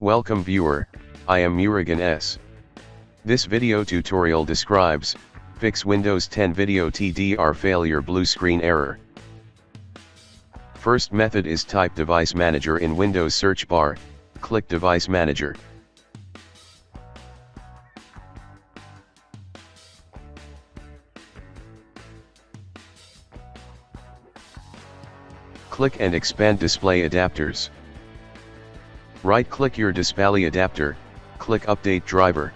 Welcome viewer, I am Murugan S. This video tutorial describes, fix Windows 10 video TDR failure blue screen error. First method is type Device Manager in Windows search bar, click Device Manager. Click and expand Display Adapters. Right-click your display adapter, click Update Driver.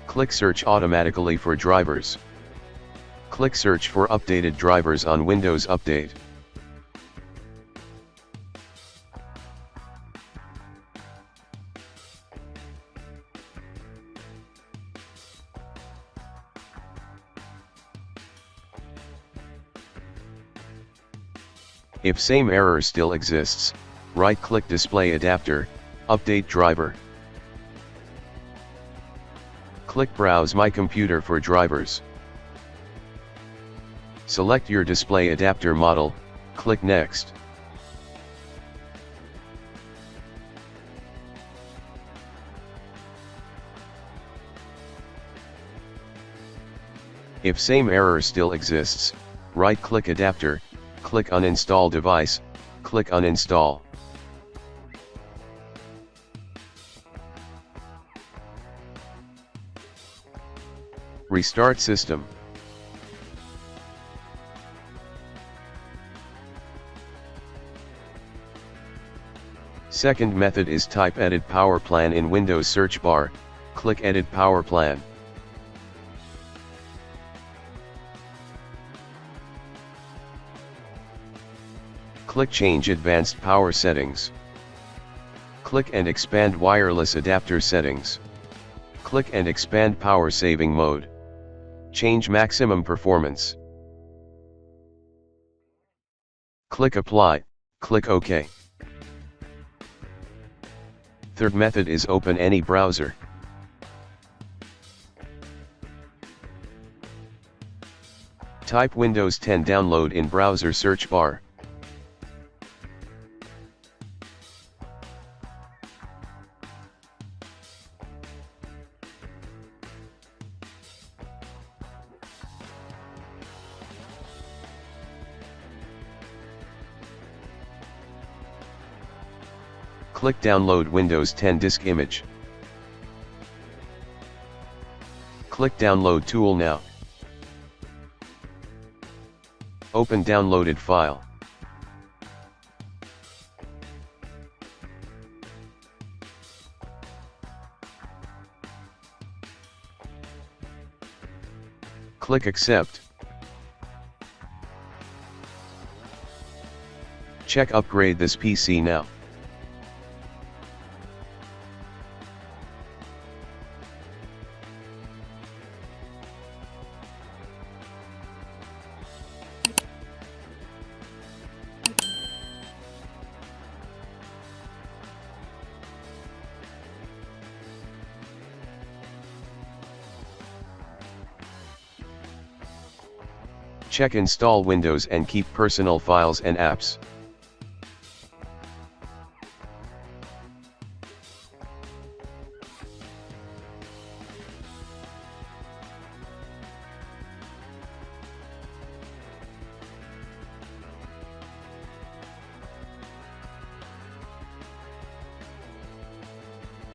Click Search automatically for drivers. Click Search for updated drivers on Windows Update. If same error still exists, right-click Display Adapter, Update Driver. Click Browse My Computer for drivers. Select your display adapter model, click Next. If same error still exists, right-click Adapter, click Uninstall Device, click Uninstall. Restart system. Second method is type Edit Power Plan in Windows search bar, click Edit Power Plan. Click Change Advanced Power Settings. Click and expand Wireless Adapter Settings. Click and expand Power Saving Mode. Change Maximum Performance. Click Apply, click OK. Third method is open any browser. Type Windows 10 download in browser search bar. Click Download Windows 10 disk image. Click Download tool now. Open downloaded file. Click Accept. Check Upgrade this PC now. Check Install Windows and keep personal files and apps.